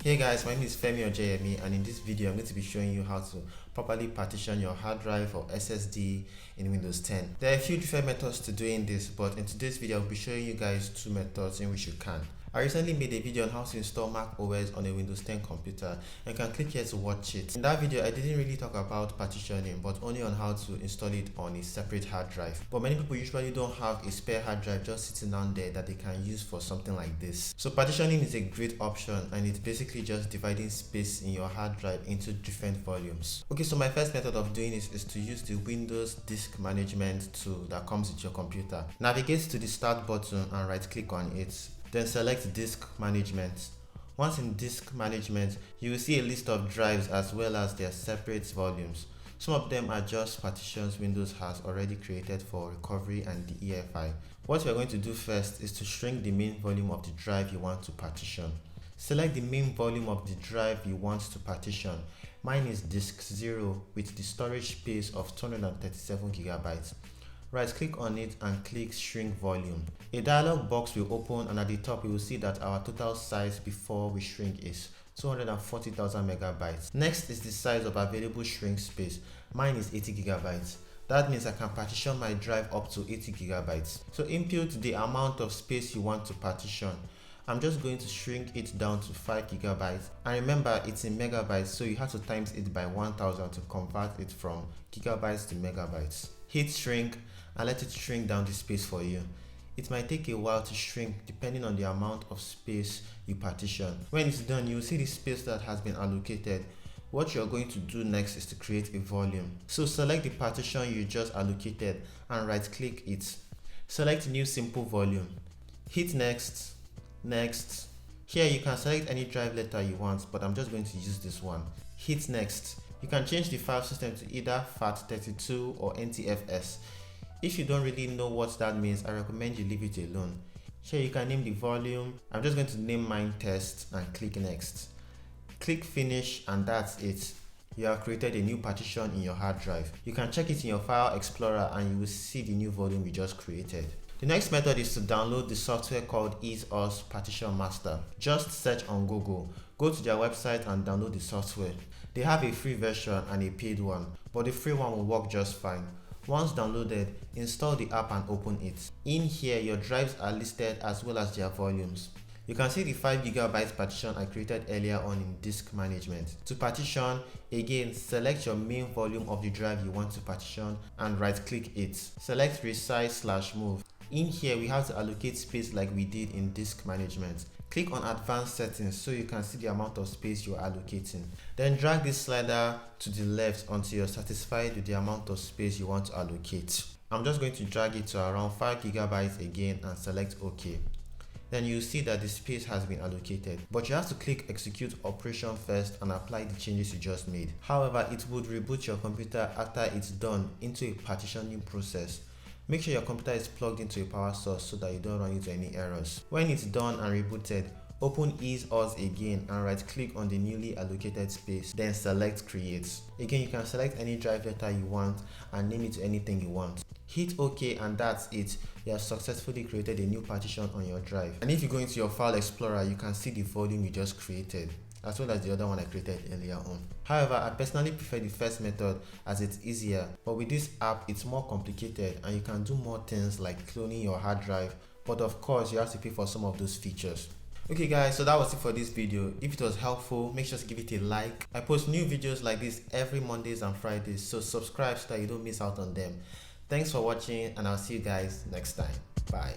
Hey guys, my name is Femi Ojayemi, and in this video I'm going to be showing you how to properly partition your hard drive or SSD in Windows 10. There are a few different methods to doing this, but in today's video I'll be showing you guys two methods in which you can. I recently made a video on how to install Mac OS on a Windows 10 computer, and you can click here to watch it. In that video I didn't really talk about partitioning, but only on how to install it on a separate hard drive. But many people usually don't have a spare hard drive just sitting down there that they can use for something like this. So partitioning is a great option, and it's basically just dividing space in your hard drive into different volumes. Okay, so my first method of doing this is to use the Windows Disk Management tool that comes with your computer. Navigate to the Start button and right click on it. Then select Disk Management. Once in Disk Management, you will see a list of drives as well as their separate volumes. Some of them are just partitions Windows has already created for recovery and the EFI. What we are going to do first is to shrink the main volume of the drive you want to partition. Select the main volume of the drive you want to partition. Mine is disk 0 with the storage space of 237 GB. Right click on it and click Shrink Volume. A dialog box will open, and at the top you will see that our total size before we shrink is 240,000 megabytes. Next is the size of available shrink space. Mine is 80 GB. That means I can partition my drive up to 80 GB. So input the amount of space you want to partition. I'm just going to shrink it down to 5 GB. And remember, it's in megabytes, so you have to times it by 1000 to convert it from gigabytes to megabytes. Hit shrink and let it shrink down the space for you. It might take a while to shrink depending on the amount of space you partition. When it's done, you'll see the space that has been allocated. What you're going to do next is to create a volume. So select the partition you just allocated and right click it. Select New Simple Volume. Hit Next. Next. Here you can select any drive letter you want, but I'm just going to use this one. Hit Next. You can change the file system to either FAT32 or NTFS. If you don't really know what that means, I recommend you leave it alone. Here you can name the volume. I'm just going to name mine Test and click Next. Click Finish, and that's it. You have created a new partition in your hard drive. You can check it in your File Explorer and you will see the new volume you just created. The next method is to download the software called EaseUS Partition Master. Just search on Google, go to their website and download the software. They have a free version and a paid one, but the free one will work just fine. Once downloaded, install the app and open it. In here, your drives are listed as well as their volumes. You can see the 5 GB partition I created earlier on in Disk Management. To partition, again, select your main volume of the drive you want to partition and right click it. Select Resize/Move. In here, we have to allocate space like we did in Disk Management. Click on Advanced Settings so you can see the amount of space you are allocating. Then drag this slider to the left until you're satisfied with the amount of space you want to allocate. I'm just going to drag it to around 5 GB again and select OK. Then you'll see that the space has been allocated, but you have to click Execute Operation first and apply the changes you just made. However, it would reboot your computer after it's done into a partitioning process. Make sure your computer is plugged into a power source so that you don't run into any errors. When it's done and rebooted, open EaseUS again and right click on the newly allocated space, then select Create. Again, you can select any drive letter you want and name it to anything you want. Hit OK, and that's it. You have successfully created a new partition on your drive. And if you go into your File Explorer, you can see the volume you just created, as well as the other one I created earlier on. However, I personally prefer the first method as it's easier, but with this app it's more complicated and you can do more things like cloning your hard drive, but of course you have to pay for some of those features. Okay guys, so that was it for this video. If it was helpful, make sure to give it a like. I post new videos like this every Mondays and Fridays, so subscribe so that you don't miss out on them. Thanks for watching, and I'll see you guys next time. Bye.